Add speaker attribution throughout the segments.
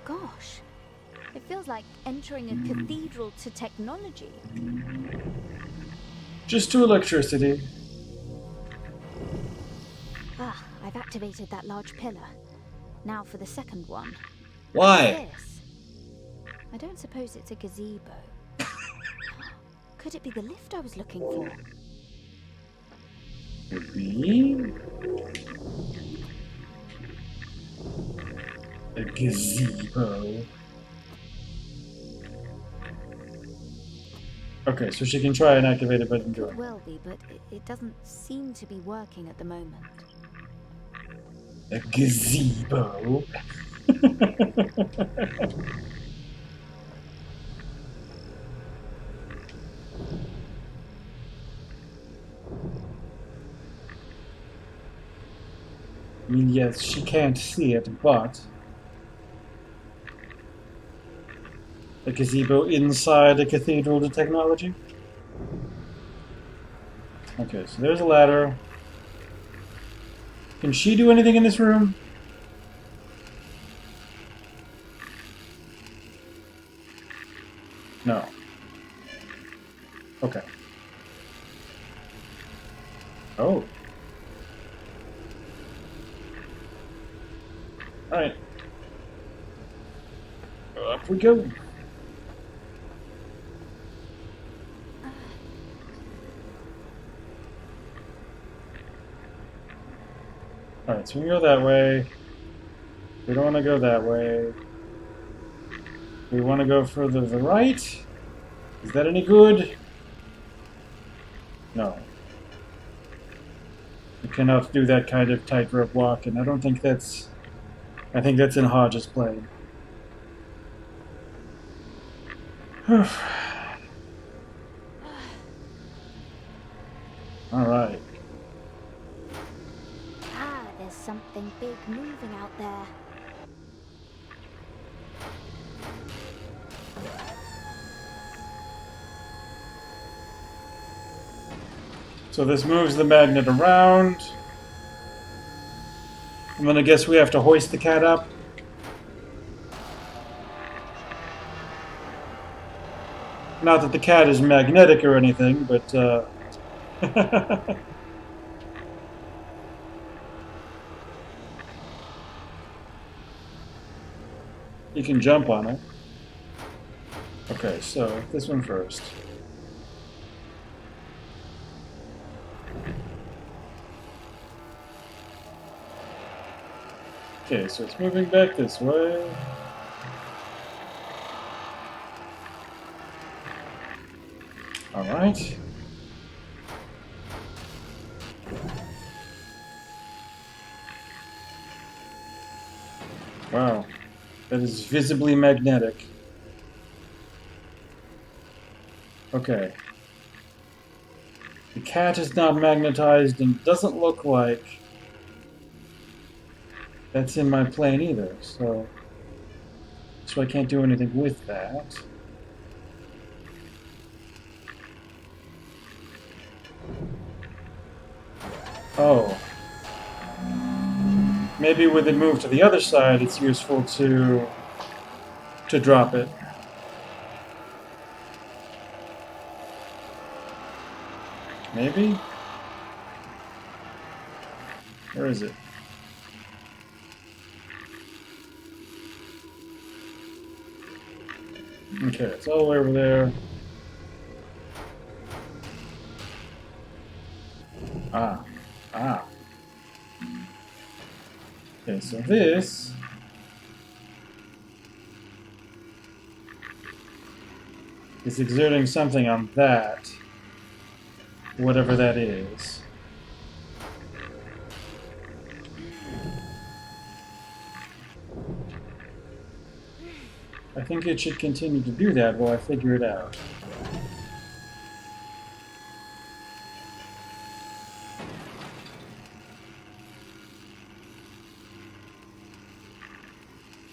Speaker 1: Gosh, it feels like entering a cathedral to technology.
Speaker 2: Just to electricity.
Speaker 1: Ah, I've activated that large pillar. Now for the second one. What's
Speaker 2: Why?
Speaker 1: this? I don't suppose it's a gazebo. Could it be the lift I was looking for?
Speaker 2: Could be a gazebo. Okay, so she can try and activate it, but didn't do
Speaker 1: Could
Speaker 2: it.
Speaker 1: well be, but it doesn't seem to be working at the moment.
Speaker 2: A gazebo. I mean, yes, she can't see it, but a gazebo inside a cathedral to technology. Okay, so there's a ladder. Can she do anything in this room? No. Okay. Oh. Alright. Up we go. Alright, so we can go that way. We don't want to go that way. We want to go further to the right. Is that any good? No. You cannot do that kind of tightrope walk, and I don't think that's... I think that's in Hodge's plane. Alright.
Speaker 1: Ah, there's something big moving out there.
Speaker 2: So this moves the magnet around. And then I guess we have to hoist the cat up. Not that the cat is magnetic or anything, but you can jump on it. Okay, so this one first. Okay, so it's moving back this way. Alright. Wow. That is visibly magnetic. Okay. The cat is not magnetized and doesn't look like that's in my plane either, so I can't do anything with that. Oh. Maybe with it moved to the other side, it's useful to drop it. Maybe? Where is it? Okay, it's all the way over there. Ah. Ah. Okay, so this is exerting something on that, whatever that is. I think it should continue to do that while I figure it out.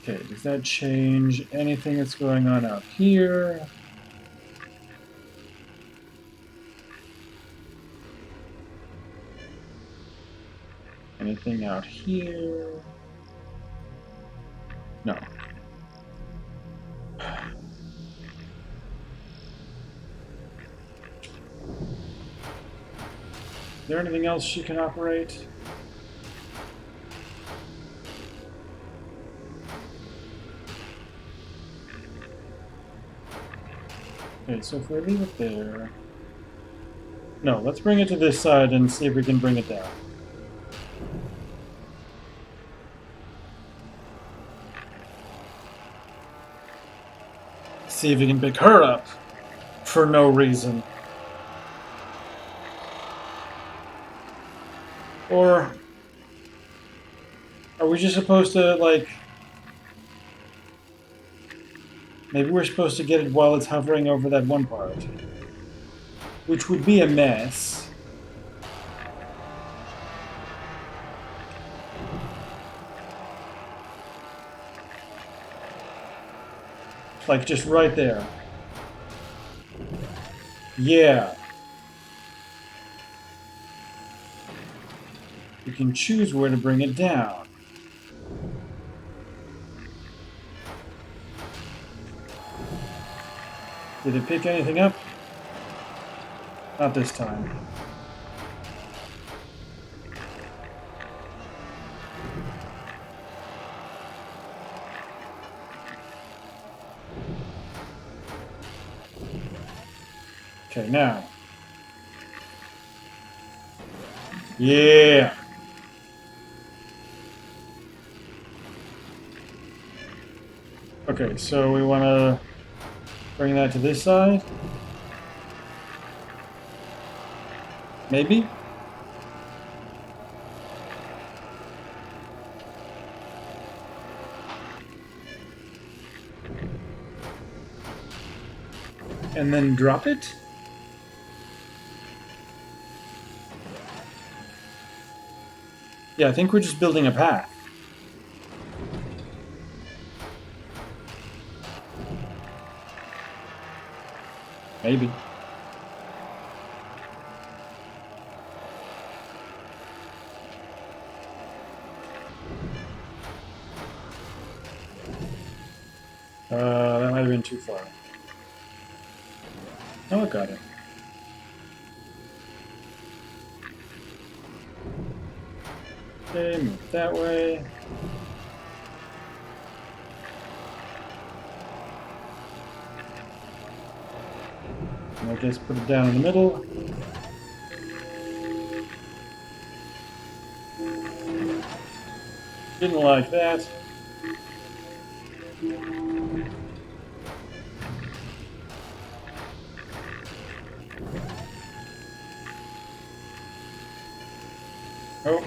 Speaker 2: Okay, does that change anything that's going on out here? Anything out here? No. there anything else she can operate? Okay, so if we leave it there... No, let's bring it to this side and see if we can bring it down. See if we can pick her up for no reason. Or are we just supposed to, like... Maybe we're supposed to get it while it's hovering over that one part. Which would be a mess. Like, just right there. Yeah. You can choose where to bring it down. Did it pick anything up? Not this time. Okay, now. Yeah. Okay, so we want to bring that to this side. Maybe? And then drop it? Yeah, I think we're just building a path. Maybe. That might have been too far. Oh, I got it. Okay, move that way. And I guess put it down in the middle. Didn't like that. Oh.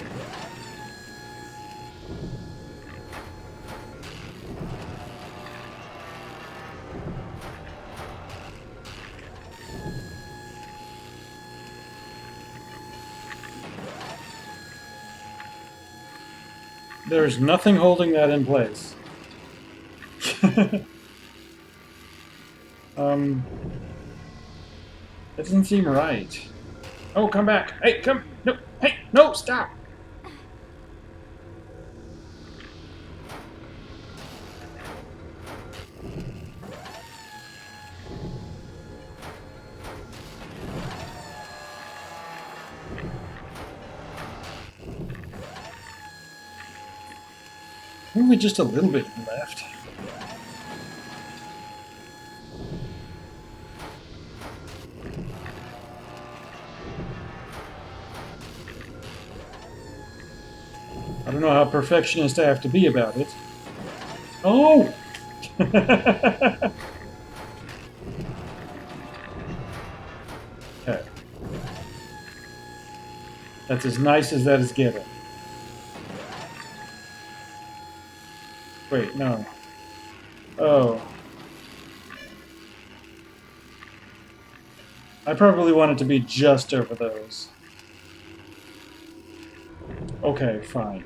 Speaker 2: There's nothing holding that in place. That doesn't seem right. Oh, come back. Hey, come. No. Hey, no, stop. Only just a little bit left. I don't know how perfectionist I have to be about it. Oh! Okay. That's as nice as that is getting. Wait, no. Oh. I probably want it to be just over those. Okay, fine.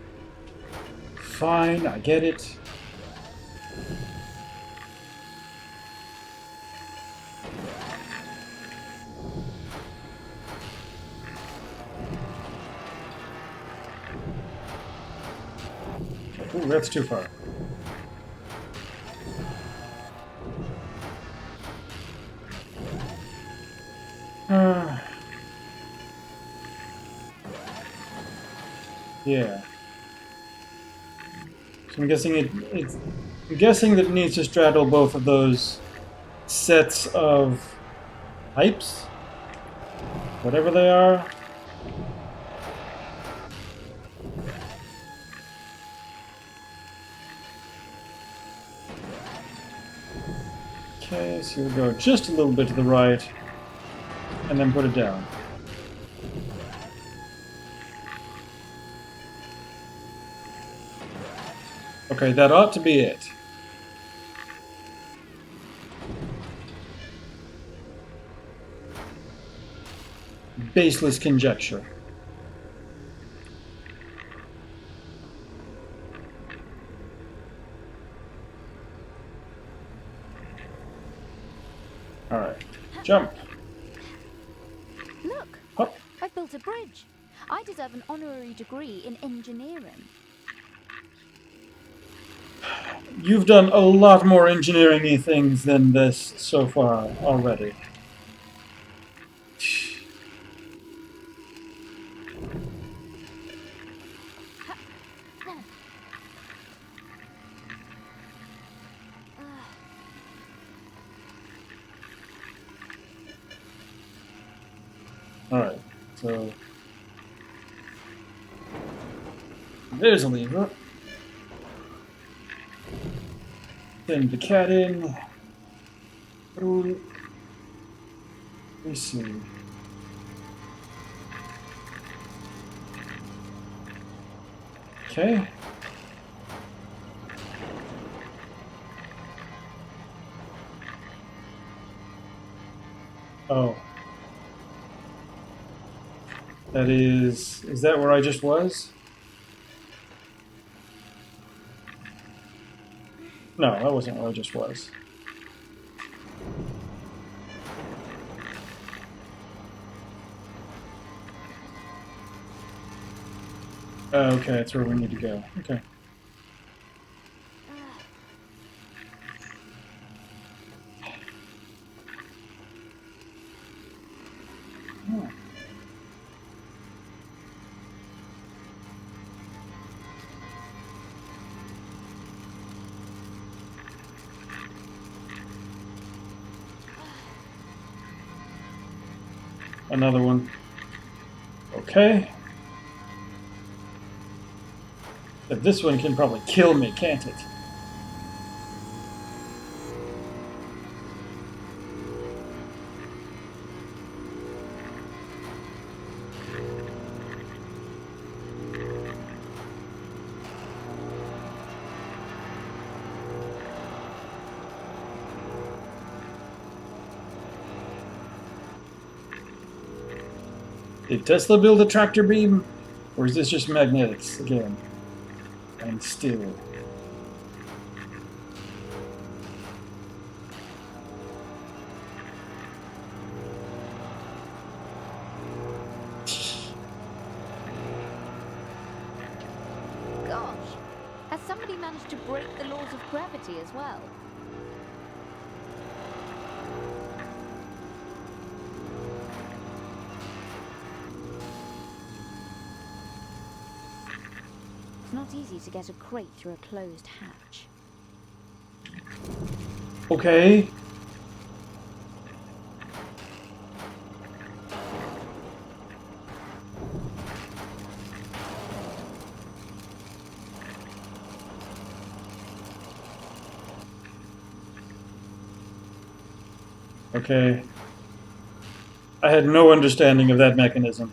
Speaker 2: Fine, I get it. Ooh, that's too far. Yeah. So I'm guessing I'm guessing that it needs to straddle both of those sets of pipes, whatever they are. Okay, so we'll go just a little bit to the right, and then put it down. Okay, that ought to be it. Baseless conjecture. Alright, jump.
Speaker 1: Look,
Speaker 2: Hop.
Speaker 1: I've built a bridge. I deserve an honorary degree in engineering.
Speaker 2: You've done a lot more engineering-y things than this so far already. Alright, so there's a lever. Send the cat in. Ooh. Let's see. Okay. Oh. Is that where I just was? No, that wasn't where I just was. Okay, that's where we need to go. Okay. Hmm. Another one. Okay. But this one can probably kill me, can't it? Did Tesla build a tractor beam? Or is this just magnetics again? And still.
Speaker 1: Gosh, has somebody managed to break the laws of gravity as well? It's not easy to get a crate through a closed hatch.
Speaker 2: Okay. Okay. I had no understanding of that mechanism.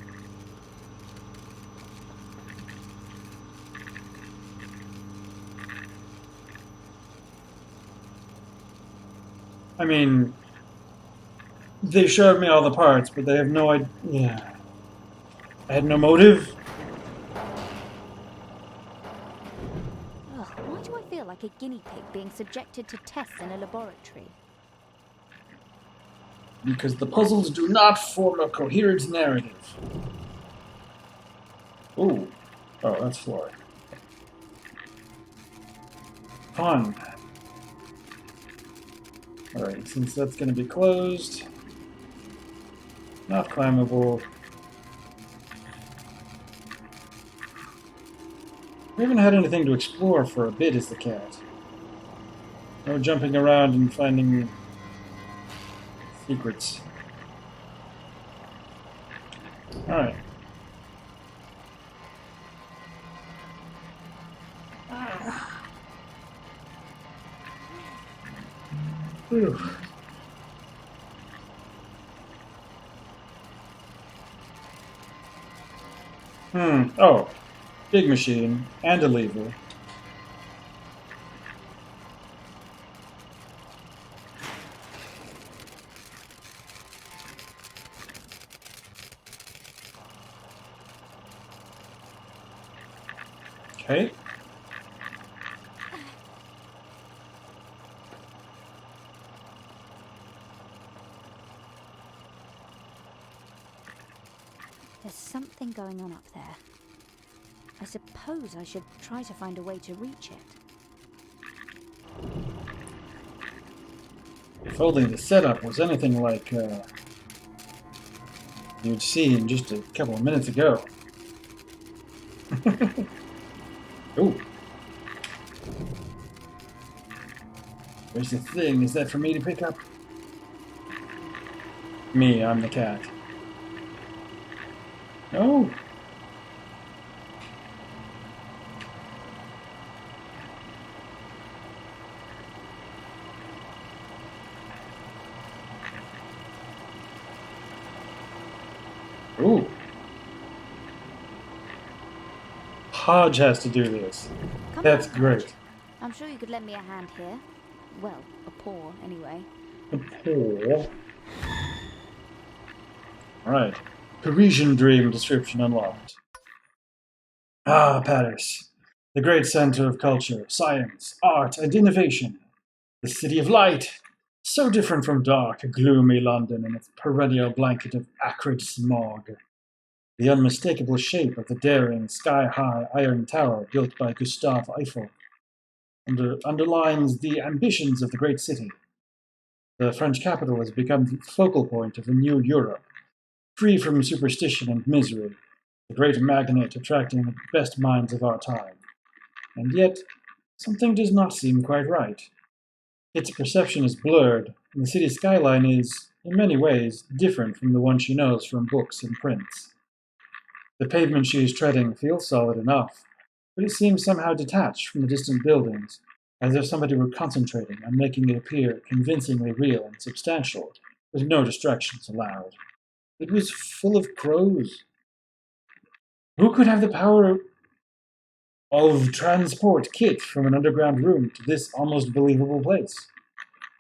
Speaker 2: I mean, they showed me all the parts, but they have no idea. Yeah. I had no motive.
Speaker 1: Ugh, why do I feel like a guinea pig being subjected to tests in a laboratory?
Speaker 2: Because the puzzles do not form a coherent narrative. Ooh. Oh, that's floor. Fun. Alright, since that's going to be closed, not climbable. We haven't had anything to explore for a bit, is the cat. No jumping around and finding secrets. Alright. Whew. Oh. Big machine. And a lever. Okay.
Speaker 1: There's something going on up there. I suppose I should try to find a way to reach it.
Speaker 2: If only the setup was anything like you'd seen just a couple of minutes ago. Ooh. Where's the thing? Is that for me to pick up? Me, I'm the cat. No. Ooh. Hodge has to do this.
Speaker 1: Come
Speaker 2: That's
Speaker 1: on,
Speaker 2: great.
Speaker 1: Hodge. I'm sure you could lend me a hand here. Well, a paw, anyway.
Speaker 2: A paw. Alright. Parisian dream description unlocked. Ah, Paris. The great center of culture, science, art, and innovation. The city of light. So different from dark, gloomy London and its perennial blanket of acrid smog. The unmistakable shape of the daring, sky-high iron tower built by Gustave Eiffel underlines the ambitions of the great city. The French capital has become the focal point of a new Europe, free from superstition and misery, the great magnet attracting the best minds of our time. And yet, something does not seem quite right. Its perception is blurred, and the city skyline is, in many ways, different from the one she knows from books and prints. The pavement she is treading feels solid enough, but it seems somehow detached from the distant buildings, as if somebody were concentrating on making it appear convincingly real and substantial, with no distractions allowed. It was full of crows. Who could have the power of transport Kit from an underground room to this almost believable place?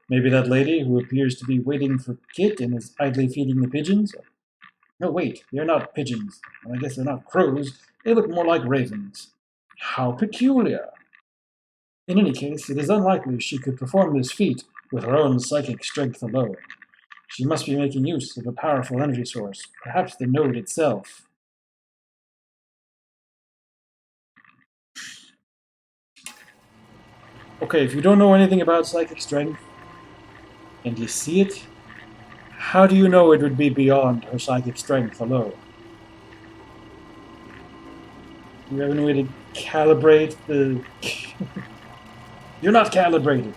Speaker 2: Maybe that lady who appears to be waiting for Kit and is idly feeding the pigeons? No, wait, they're not pigeons. Well, I guess they're not crows. They look more like ravens. How peculiar. In any case, it is unlikely she could perform this feat with her own psychic strength alone. She must be making use of a powerful energy source, perhaps the node itself. Okay, if you don't know anything about psychic strength, and you see it, how do you know it would be beyond her psychic strength alone? Do you have any way to calibrate the... You're not calibrated.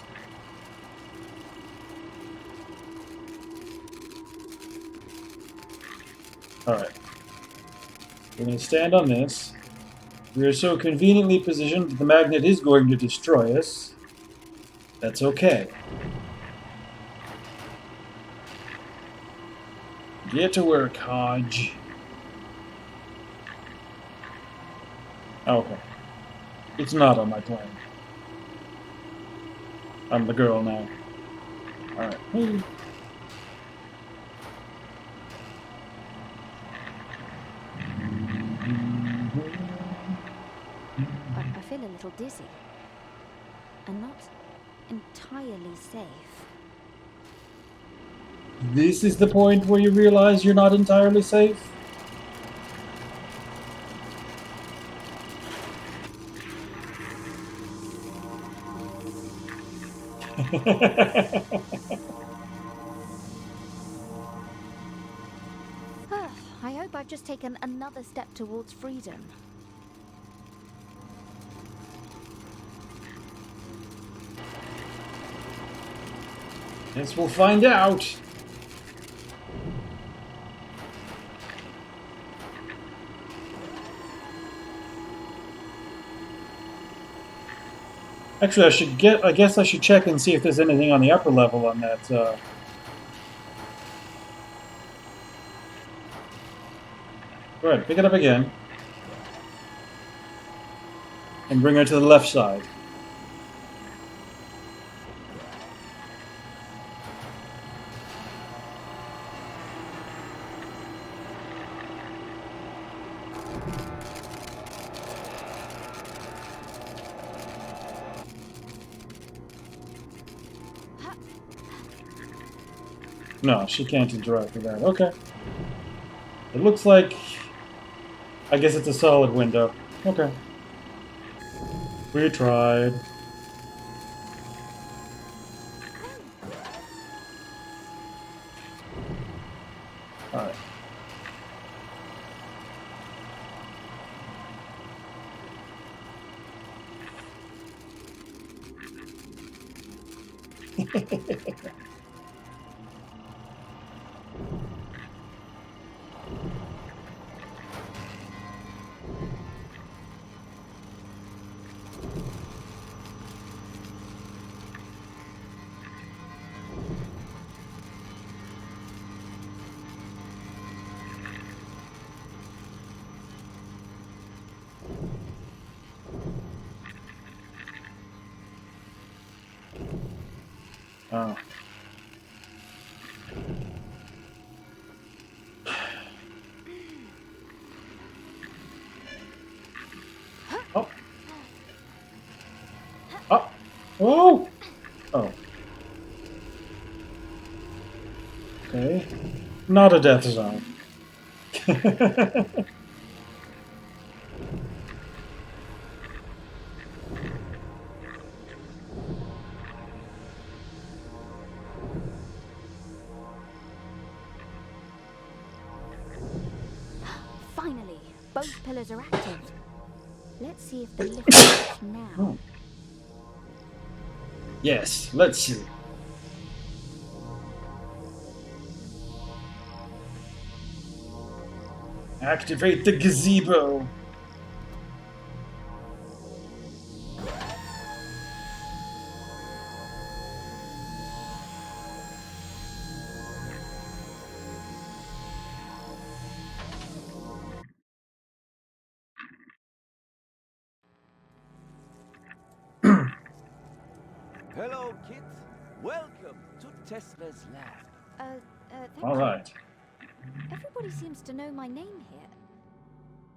Speaker 2: Alright. We're going to stand on this. We are so conveniently positioned that the magnet is going to destroy us. That's okay. Get to work, Hodge. Okay. It's not on my plan. I'm the girl now. Alright.
Speaker 1: I feel a little dizzy. And not entirely safe.
Speaker 2: This is the point where you realize you're not entirely safe?
Speaker 1: I hope I've just taken another step towards freedom.
Speaker 2: Guess we'll find out. Actually, I guess I should check and see if there's anything on the upper level on that. Go ahead, pick it up again. And bring her to the left side. No, she can't interact with that. Okay. It looks like... I guess it's a solid window. Okay. We tried. Alright. Oh. Oh. Oh. Oh. Oh. Okay. Not a death zone.
Speaker 1: Finally, both pillars are active. Let's see if the lift works now.
Speaker 2: Oh. Yes, let's see. Activate the gazebo.
Speaker 3: Hello, Kit. Welcome to Tesla's lab.
Speaker 1: Thank
Speaker 2: All
Speaker 1: you.
Speaker 2: right.
Speaker 1: Everybody seems to know my name here.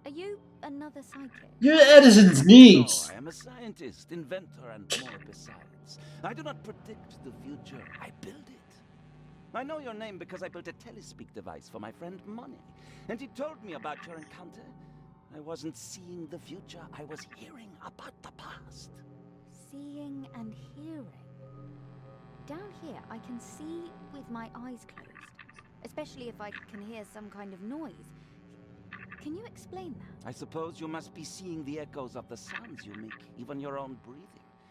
Speaker 1: Are you another psychic?
Speaker 2: You're Edison's niece.
Speaker 3: No, I am a scientist, inventor, and more besides. I do not predict the future, I build it. I know your name because I built a telespeak device for my friend Money, and he told me about your encounter. I wasn't seeing the future, I was hearing about the past.
Speaker 1: Seeing and hearing. Down here, I can see with my eyes closed, especially if I can hear some kind of noise. Can you explain that?
Speaker 3: I suppose you must be seeing the echoes of the sounds you make, even your own breathing.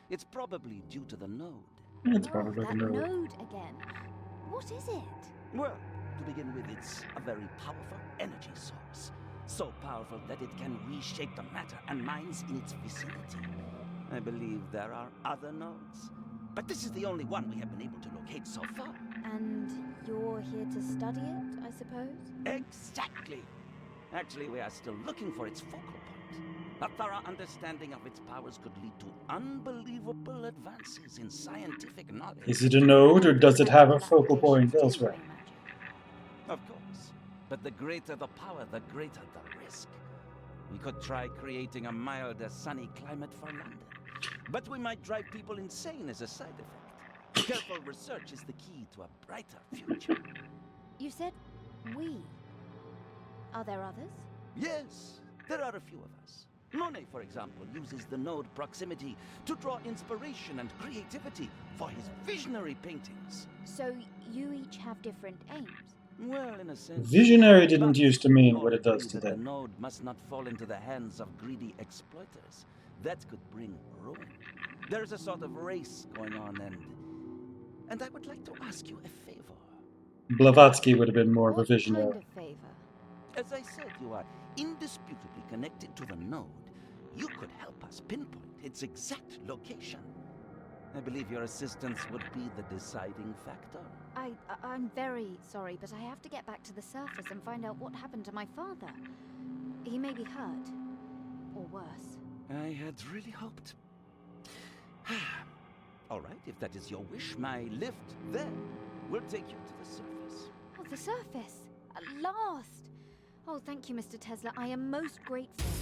Speaker 3: It's probably due to the node.
Speaker 2: It's
Speaker 1: Oh,
Speaker 2: probably
Speaker 1: that
Speaker 2: a no.
Speaker 1: node again. What is it?
Speaker 3: Well, to begin with, it's a very powerful energy source. So powerful that it can reshape the matter and minds in its vicinity. I believe there are other nodes, but this is the only one we have been able to locate so far.
Speaker 1: And you're here to study it, I suppose?
Speaker 3: Exactly! Actually, we are still looking for its focal point. A thorough understanding of its powers could lead to unbelievable advances in scientific knowledge.
Speaker 2: Is it a node or does it have a focal point elsewhere?
Speaker 3: Of course. But the greater the power, the greater the risk. We could try creating a milder, sunny climate for London. But we might drive people insane as a side effect. Careful research is the key to a brighter future.
Speaker 1: You said we. Are there others?
Speaker 3: Yes, there are a few of us. Monet, for example, uses the node proximity to draw inspiration and creativity for his visionary paintings.
Speaker 1: So you each have different aims?
Speaker 3: Well, in a sense.
Speaker 2: Visionary didn't
Speaker 3: But
Speaker 2: used to mean
Speaker 3: all
Speaker 2: what it does
Speaker 3: agree that
Speaker 2: today.
Speaker 3: The node must not fall into the hands of greedy exploiters. That could bring ruin. There is a sort of race going on, and and I would like to ask you a favor.
Speaker 2: Blavatsky would have been more of a
Speaker 1: What
Speaker 2: visionary.
Speaker 1: kind of favor?
Speaker 3: As I said, you are indisputably connected to the node. You could help us pinpoint its exact location. I believe your assistance would be the deciding factor.
Speaker 1: I'm very sorry, but I have to get back to the surface and find out what happened to my father. He may be hurt. Or worse.
Speaker 3: I had really hoped. All right, if that is your wish, my lift there will take you to the surface.
Speaker 1: Oh, the surface! At last! Oh, thank you, Mr. Tesla. I am most grateful.